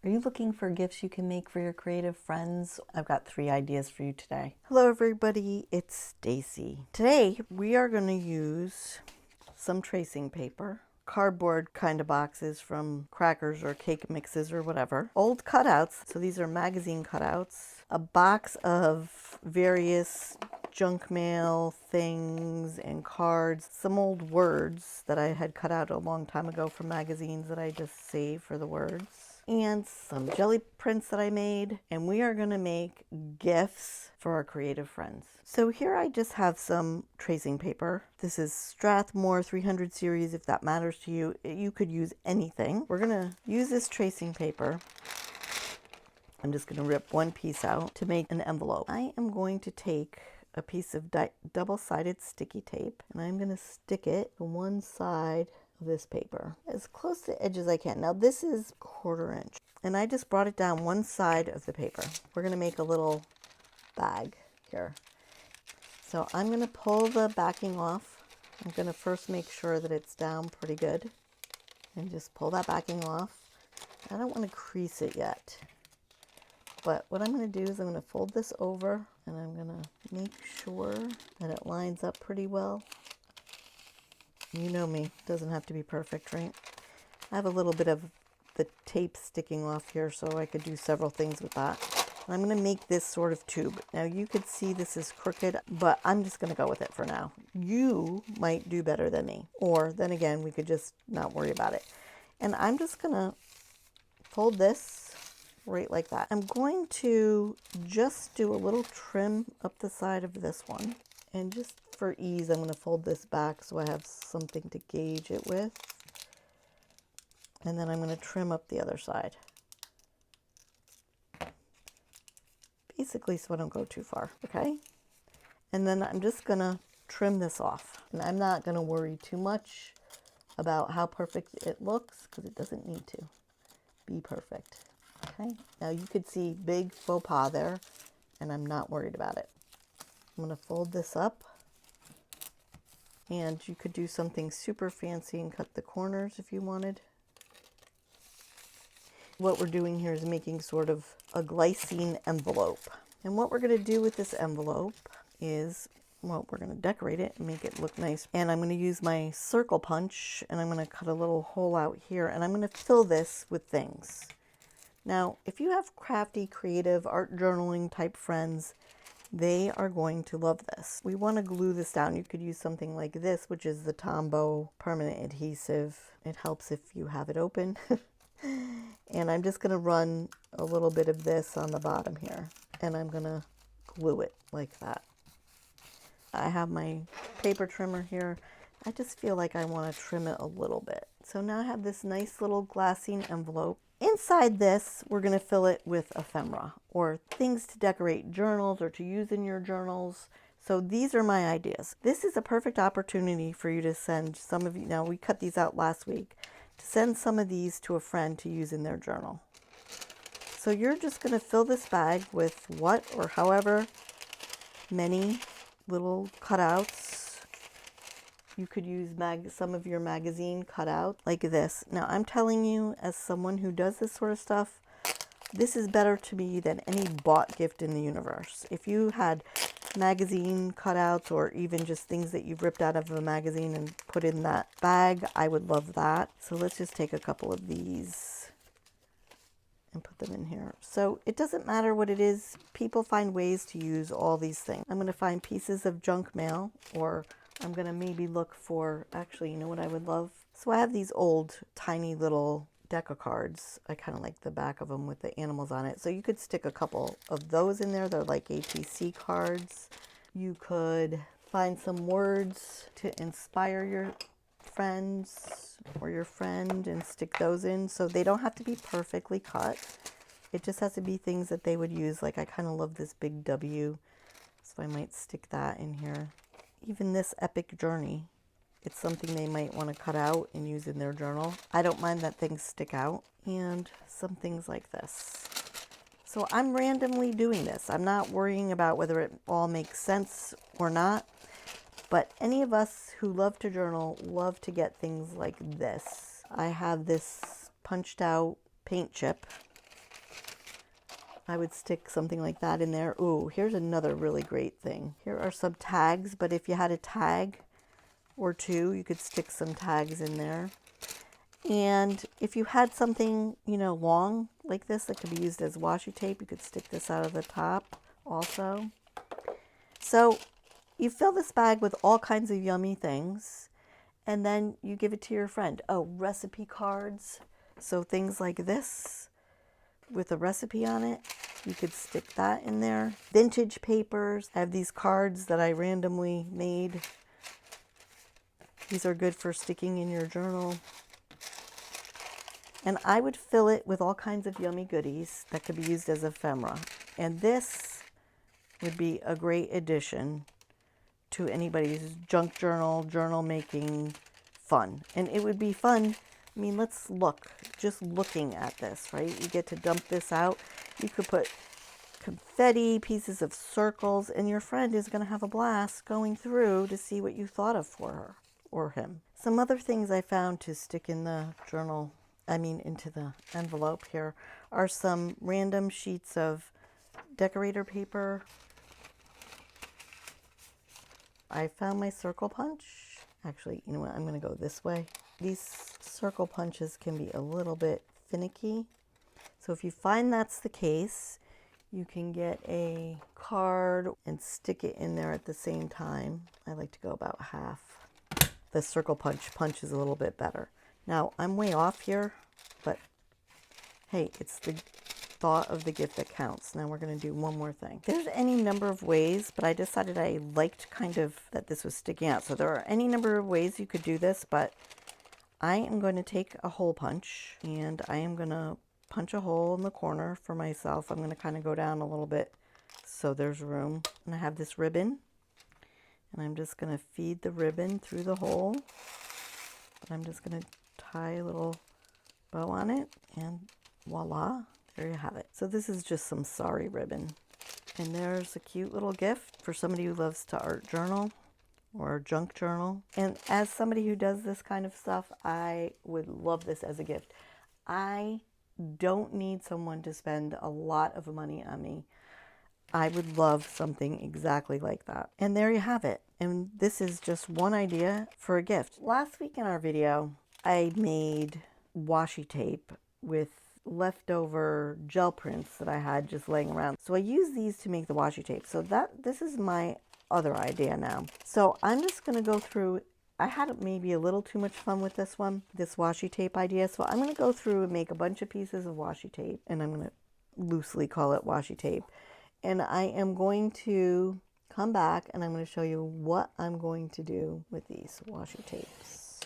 Are you looking for gifts you can make for your creative friends? I've got 3 ideas for you today. Hello everybody, it's Stacy. Today we are going to use some tracing paper, cardboard kind of boxes from crackers or cake mixes or whatever, old cutouts, so these are magazine cutouts, a box of various junk mail things and cards, some old words that I had cut out a long time ago from magazines that I just saved for the words, and some Gelli Prints that I made, and we are going to make gifts for our creative friends. So here I just have some tracing paper. This is Strathmore 300 series, if that matters to you. You could use anything. We're going to use this tracing paper. I'm just going to rip one piece out to make an envelope. I am going to take a piece of double-sided sticky tape, and I'm going to stick it to one side of this paper as close to the edge as I can. Now this is 1/4 inch, and I just brought it down one side of the paper. We're going to make a little bag here. So I'm going to pull the backing off. I'm going to first make sure that it's down pretty good, and just pull that backing off. I don't want to crease it yet. But what I'm going to do is I'm going to fold this over, and I'm going to make sure that it lines up pretty well. You know me, it doesn't have to be perfect, right? I have a little bit of the tape sticking off here, so I could do several things with that. And I'm going to make this sort of tube. Now you could see this is crooked, but I'm just going to go with it for now. You might do better than me. Or then again, we could just not worry about it. And I'm just going to fold this right like that. I'm going to just do a little trim up the side of this one, and just for ease I'm going to fold this back so I have something to gauge it with, and then I'm going to trim up the other side, basically so I don't go too far. Okay, and then I'm just going to trim this off, and I'm not going to worry too much about how perfect it looks because it doesn't need to be perfect. Okay, now you could see big faux pas there, and I'm not worried about it. I'm going to fold this up, and you could do something super fancy and cut the corners if you wanted. What we're doing here is making sort of a glycine envelope. And what we're going to do with this envelope is, well, we're going to decorate it and make it look nice. And I'm going to use my circle punch, and I'm going to cut a little hole out here, and I'm going to fill this with things. Now, if you have crafty, creative, art journaling type friends, they are going to love this. We want to glue this down. You could use something like this, which is the Tombow permanent adhesive. It helps if you have it open. And I'm just going to run a little bit of this on the bottom here, and I'm going to glue it like that. I have my paper trimmer here. I just feel like I want to trim it a little bit. So now I have this nice little glassine envelope. Inside this, we're going to fill it with ephemera, or things to decorate journals or to use in your journals. So these are my ideas. This is a perfect opportunity for you to send some of you, now we cut these out last week, to send some of these to a friend to use in their journal. So you're just going to fill this bag with what or however many little cutouts. You could use some of your magazine cutout like this. Now I'm telling you, as someone who does this sort of stuff, this is better to me than any bought gift in the universe. If you had magazine cutouts or even just things that you've ripped out of a magazine and put in that bag, I would love that. So let's just take a couple of these and put them in here. So it doesn't matter what it is. People find ways to use all these things. I'm going to find pieces of junk mail, or I'm going to maybe look for, actually, you know what I would love? So I have these old tiny little deck of cards. I kind of like the back of them with the animals on it. So you could stick a couple of those in there. They're like ATC cards. You could find some words to inspire your friends or your friend and stick those in. So they don't have to be perfectly cut. It just has to be things that they would use. Like I kind of love this big W, so I might stick that in here. Even this epic journey, it's something they might want to cut out and use in their journal. I don't mind that things stick out. And some things like this. So I'm randomly doing this. I'm not worrying about whether it all makes sense or not. But any of us who love to journal love to get things like this. I have this punched out paint chip I would stick something like that in there. Ooh, here's another really great thing. Here are some tags, but if you had a tag or two, you could stick some tags in there. And if you had something, you know, long like this that could be used as washi tape, you could stick this out of the top also. So you fill this bag with all kinds of yummy things, and then you give it to your friend. Oh, recipe cards. So things like this with a recipe on it, you could stick that in there. Vintage papers. I have these cards that I randomly made. These are good for sticking in your journal. And I would fill it with all kinds of yummy goodies that could be used as ephemera. And this would be a great addition to anybody's junk journal, journal making fun. And it would be fun. I mean, let's look, just looking at this, right? You get to dump this out. You could put confetti, pieces of circles, and your friend is going to have a blast going through to see what you thought of for her or him. Some other things I found to stick in the journal, into the envelope here, are some random sheets of decorator paper. I found my circle punch. Actually, you know what? I'm going to go this way. These circle punches can be a little bit finicky. So if you find that's the case, you can get a card and stick it in there at the same time. I like to go about half. The circle punch is a little bit better. Now, I'm way off here, but hey, it's the thought of the gift that counts. Now we're going to do one more thing. There's any number of ways, but I decided I liked kind of that this was sticking out. So there are any number of ways you could do this, but I am going to take a hole punch and I am going to punch a hole in the corner for myself. I'm going to kind of go down a little bit so there's room. And I have this ribbon and I'm just going to feed the ribbon through the hole. I'm just going to tie a little bow on it and voila. There you have it. So this is just some sorry ribbon. And there's a cute little gift for somebody who loves to art journal or junk journal. And as somebody who does this kind of stuff, I would love this as a gift. I don't need someone to spend a lot of money on me. I would love something exactly like that. And there you have it. And this is just one idea for a gift. Last week in our video, I made washi tape with leftover gel prints that I had just laying around. So I use these to make the washi tape. So this is my other idea now. So I'm just going to go through. I had maybe a little too much fun with this one, this washi tape idea. So I'm going to go through and make a bunch of pieces of washi tape, and I'm going to loosely call it washi tape. And I am going to come back and I'm going to show you what I'm going to do with these washi tapes.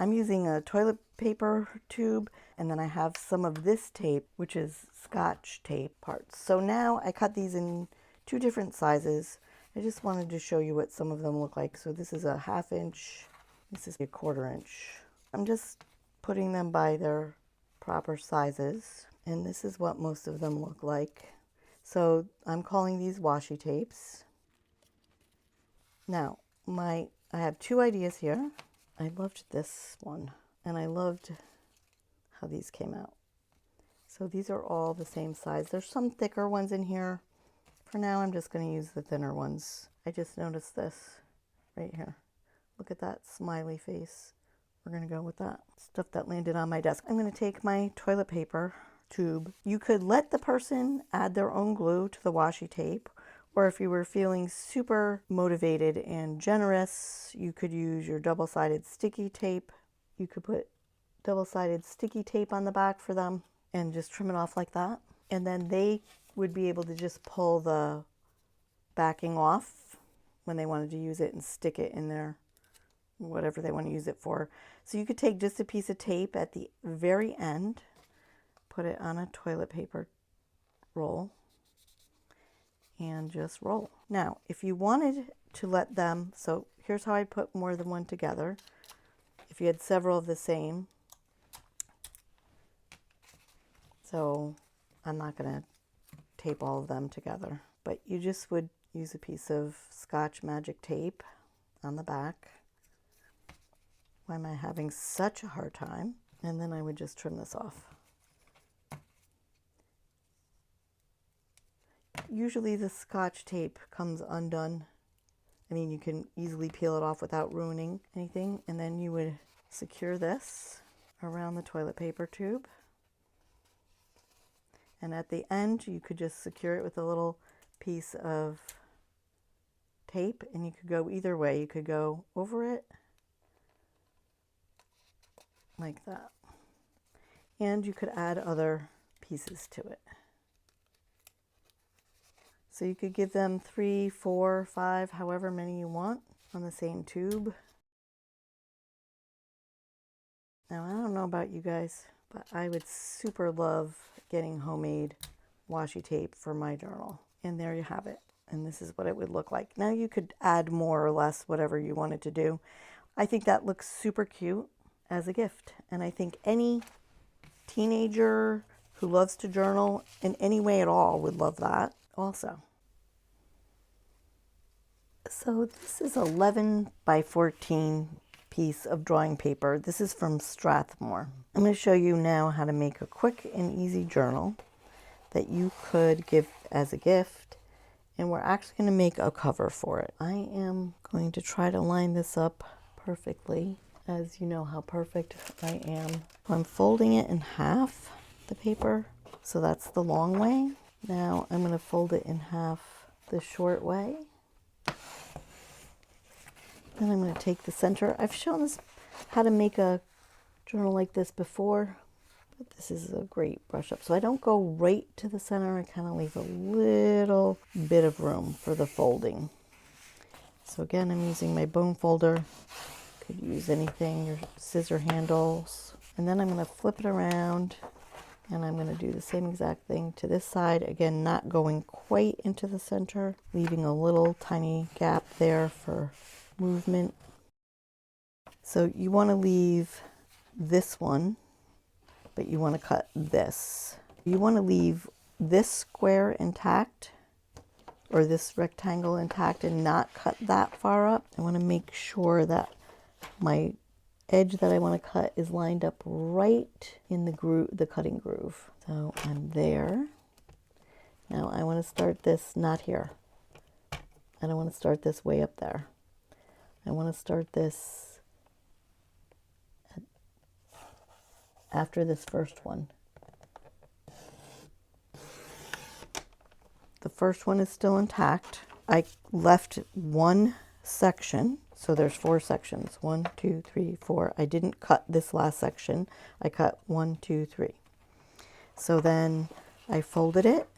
I'm using a toilet paper tube, and then I have some of this tape, which is Scotch tape parts. So now I cut these in 2 different sizes. I just wanted to show you what some of them look like. So this is a 1/2 inch, this is a 1/4 inch. I'm just putting them by their proper sizes, and this is what most of them look like. So I'm calling these washi tapes. Now, I have 2 ideas here. I loved this one, and I loved how these came out. So these are all the same size. There's some thicker ones in here. For now, I'm just going to use the thinner ones. I just noticed this right here. Look at that smiley face. We're going to go with that. Stuff that landed on my desk. I'm going to take my toilet paper tube. You could let the person add their own glue to the washi tape, or if you were feeling super motivated and generous, you could use your double-sided sticky tape. You could put double-sided sticky tape on the back for them and just trim it off like that. And then they would be able to just pull the backing off when they wanted to use it and stick it in there, whatever they want to use it for. So you could take just a piece of tape at the very end, put it on a toilet paper roll, and just roll. Now, if you wanted to let them, so here's how I'd put more than one together. If you had several of the same, so I'm not going to tape all of them together, but you just would use a piece of Scotch magic tape on the back. Why am I having such a hard time? And then I would just trim this off. Usually the Scotch tape comes undone. I mean, you can easily peel it off without ruining anything. And then you would secure this around the toilet paper tube. And at the end, you could just secure it with a little piece of tape, and you could go either way. You could go over it like that. And you could add other pieces to it. So you could give them 3, 4, 5, however many you want on the same tube. Now, I don't know about you guys, but I would super love getting homemade washi tape for my journal. And there you have it. And this is what it would look like. Now you could add more or less whatever you wanted to do. I think that looks super cute as a gift. And I think any teenager who loves to journal in any way at all would love that also. So this is 11 by 14 piece of drawing paper. This is from Strathmore. I'm going to show you now how to make a quick and easy journal that you could give as a gift. And we're actually going to make a cover for it. I am going to try to line this up perfectly, as you know how perfect I am. I'm folding it in half, the paper, so that's the long way. Now I'm going to fold it in half the short way. Then I'm going to take the center. I've shown this how to make a journal like this before, but this is a great brush up. So I don't go right to the center. I kind of leave a little bit of room for the folding. So again, I'm using my bone folder. Could use anything, your scissor handles. And then I'm going to flip it around, and I'm going to do the same exact thing to this side. Again, not going quite into the center, leaving a little tiny gap there for movement. So you want to leave this one, but you want to cut this. You want to leave this square intact, or this rectangle intact, and not cut that far up. I want to make sure that my edge that I want to cut is lined up right in the groove, the cutting groove. So I'm there. Now I want to start this not here. I don't want to start this way up there. I want to start this after this first one. The first one is still intact. I left one section, so there's 4 sections. 1, 2, 3, 4. I didn't cut this last section. I cut 1, 2, 3. So then I folded it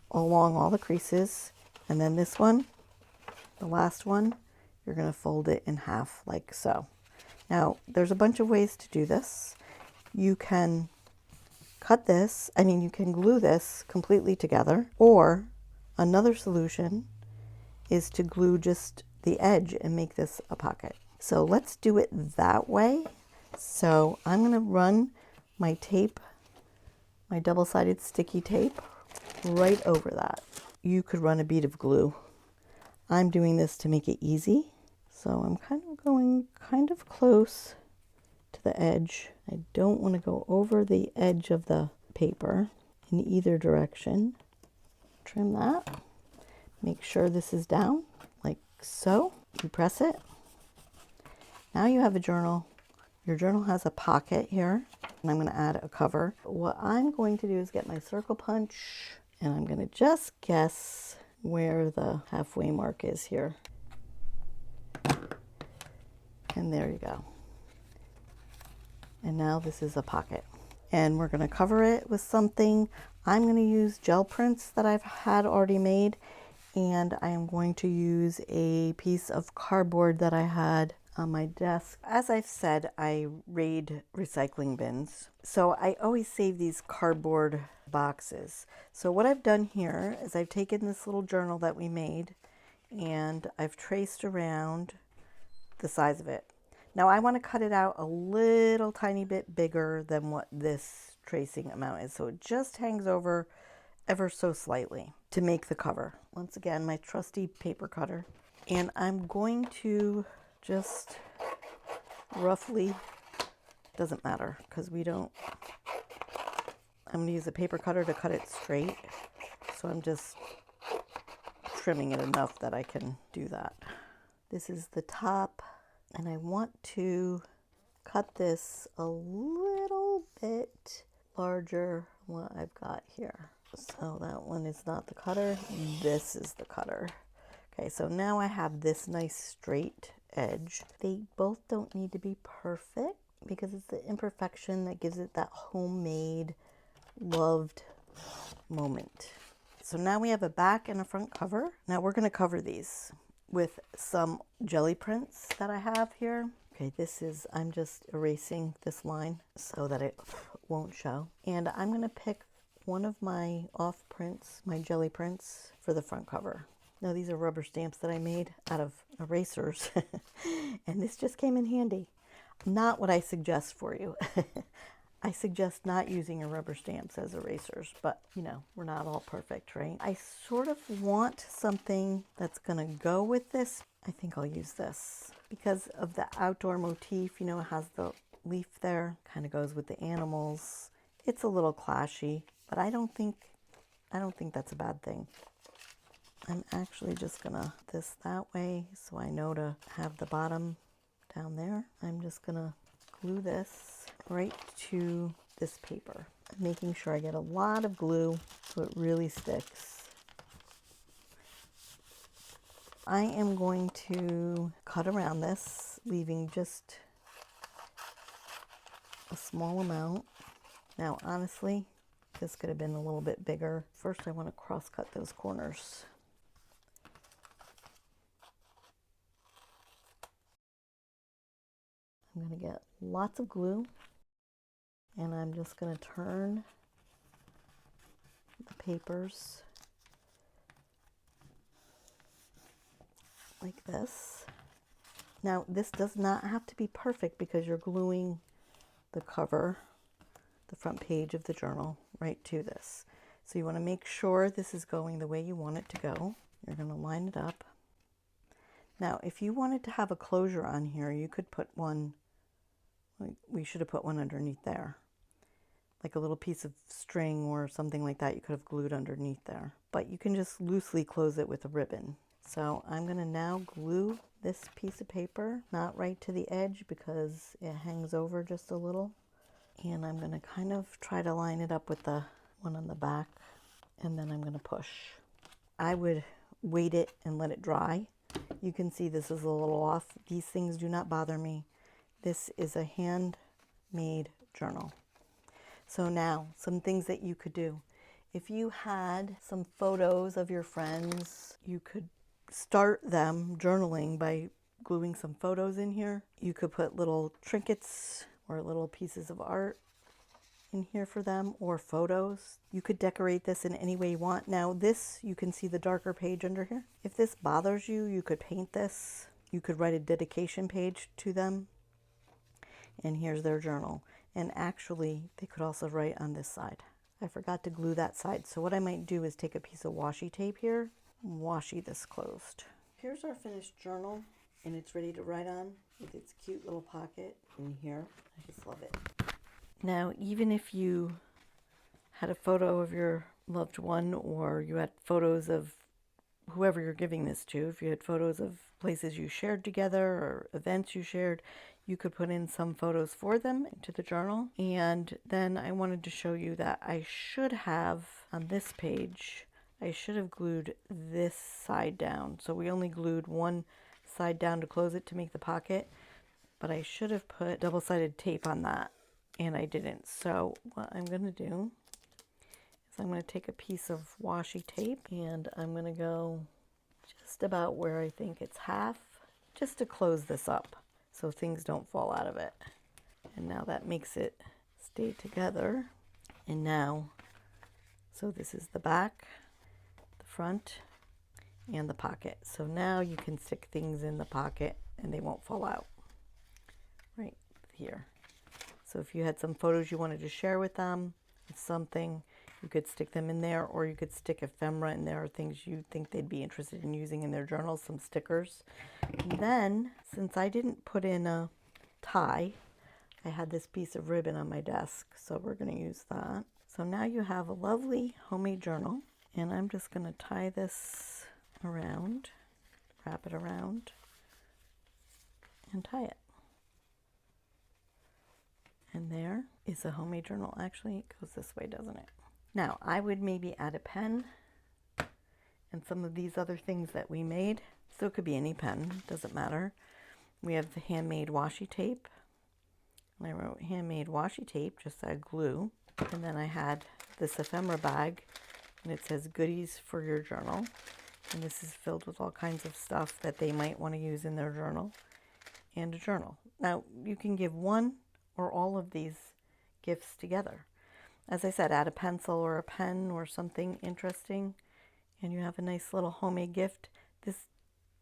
along all the creases, and then this one, the last one, you're going to fold it in half like so. Now, there's a bunch of ways to do this. You can cut this, you can glue this completely together, or another solution is to glue just the edge and make this a pocket. So let's do it that way. So I'm going to run my tape, my double-sided sticky tape, right over that. You could run a bead of glue. I'm doing this to make it easy. So I'm kind of going kind of close to the edge. I don't want to go over the edge of the paper in either direction. Trim that. Make sure this is down like so. You press it. Now you have a journal. Your journal has a pocket here, and I'm going to add a cover. What I'm going to do is get my circle punch, and I'm going to just guess where the halfway mark is here. And there you go. And now this is a pocket. And we're going to cover it with something. I'm going to use gel prints that I've had already made, and I am going to use a piece of cardboard that I had on my desk. As I've said, I raid recycling bins, so I always save these cardboard boxes. So what I've done here is I've taken this little journal that we made, and I've traced around the size of it. Now I want to cut it out a little tiny bit bigger than what this tracing amount is, so it just hangs over ever so slightly to make the cover. Once again, my trusty paper cutter, and I'm going to just roughly, doesn't matter because we don't, I'm going to use a paper cutter to cut it straight. So I'm just trimming it enough that I can do that. This is the top, and I want to cut this a little bit larger than what I've got here. So that one is not the cutter, this is the cutter. Okay, so now I have this nice straight edge. They both don't need to be perfect because it's the imperfection that gives it that homemade, loved moment. So now we have a back and a front cover. Now we're going to cover these with some Gelli Prints that I have here. Okay, this is, I'm just erasing this line so that it won't show. And I'm going to pick one of my off prints, my Gelli Prints, for the front cover. Now these are rubber stamps that I made out of erasers and this just came in handy. Not what I suggest for you. I suggest not using your rubber stamps as erasers, but you know, we're not all perfect, right? I sort of want something that's gonna go with this. I think I'll use this because of the outdoor motif. You know, it has the leaf there, kind of goes with the animals. It's a little clashy, but I don't think that's a bad thing. I'm actually just gonna this that way so I know to have the bottom down there. I'm just gonna glue this right to this paper, making sure I get a lot of glue so it really sticks. I am going to cut around this, leaving just a small amount. Now honestly, this could have been a little bit bigger. First I want to cross cut those corners. I'm going to get lots of glue and I'm just going to turn the papers like this. Now this does not have to be perfect because you're gluing the cover, the front page of the journal, right to this. So you want to make sure this is going the way you want it to go. You're going to line it up. Now if you wanted to have a closure on here, you could put one, we should have put one underneath there, like a little piece of string or something like that you could have glued underneath there. But you can just loosely close it with a ribbon. So I'm going to now glue this piece of paper, not right to the edge because it hangs over just a little. And I'm going to kind of try to line it up with the one on the back, and then I'm going to push. I would wait it and let it dry. You can see this is a little off. These things do not bother me. This is a handmade journal. So now, some things that you could do. If you had some photos of your friends, you could start them journaling by gluing some photos in here. You could put little trinkets or little pieces of art in here for them, or photos. You could decorate this in any way you want. Now this, you can see the darker page under here. If this bothers you, you could paint this. You could write a dedication page to them. And here's their journal. And actually, they could also write on this side. I forgot to glue that side. So what I might do is take a piece of washi tape here, and washi this closed. Here's our finished journal, and it's ready to write on with its cute little pocket in here. I just love it. Now, even if you had a photo of your loved one, or you had photos of whoever you're giving this to, if you had photos of places you shared together or events you shared, you could put in some photos for them into the journal. And then I wanted to show you that I should have, on this page, I should have glued this side down. So we only glued one side down to close it to make the pocket, but I should have put double-sided tape on that, and I didn't. So what I'm going to do is I'm going to take a piece of washi tape, and I'm going to go just about where I think it's half, just to close this up so things don't fall out of it. And now that makes it stay together. And now, so this is the back, the front, and the pocket. So now you can stick things in the pocket and they won't fall out right here. So if you had some photos you wanted to share with them, something, you could stick them in there, or you could stick ephemera in there, or things you think they'd be interested in using in their journals, some stickers. And then, since I didn't put in a tie. I had this piece of ribbon on my desk, so we're going to use that. So now you have a lovely homemade journal, and I'm just going to tie this around, wrap it around, and tie it. And there is a homemade journal. Actually, it goes this way, doesn't it? Now, I would maybe add a pen and some of these other things that we made. So it could be any pen, doesn't matter. We have the handmade washi tape. And I wrote handmade washi tape, just add glue. And then I had this ephemera bag, and it says goodies for your journal. And this is filled with all kinds of stuff that they might want to use in their journal, and a journal. Now, you can give one or all of these gifts together. As I said, add a pencil or a pen or something interesting, and you have a nice little homemade gift. This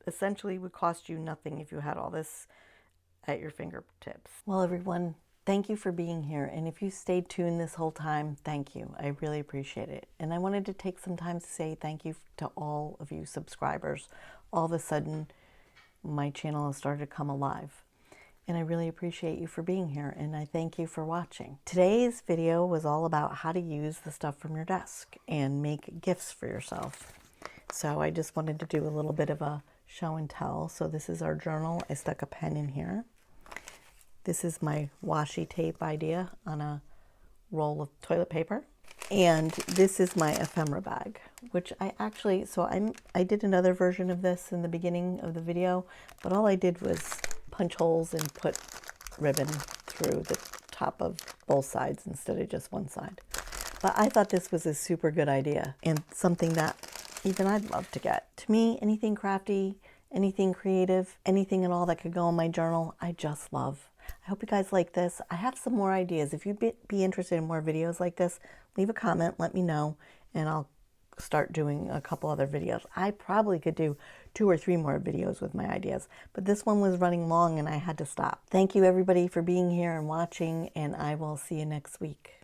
essentially would cost you nothing if you had all this at your fingertips. Well, everyone, thank you for being here. And if you stayed tuned this whole time, thank you. I really appreciate it. And I wanted to take some time to say thank you to all of you subscribers. All of a sudden, my channel has started to come alive. And I really appreciate you for being here, and I thank you for watching. Today's video was all about how to use the stuff from your desk and make gifts for yourself. So I just wanted to do a little bit of a show and tell. So this is our journal. I stuck a pen in here. This is my washi tape idea on a roll of toilet paper. And this is my ephemera bag, which I actually, I did another version of this in the beginning of the video, but all I did was punch holes and put ribbon through the top of both sides instead of just one side. But I thought this was a super good idea and something that even I'd love to get. To me, anything crafty, anything creative, anything at all that could go in my journal, I just love. I hope you guys like this. I have some more ideas. If you'd be interested in more videos like this, leave a comment, let me know, and I'll start doing a couple other videos. I probably could do 2 or 3 more videos with my ideas, but this one was running long and I had to stop. Thank you everybody for being here and watching, and I will see you next week.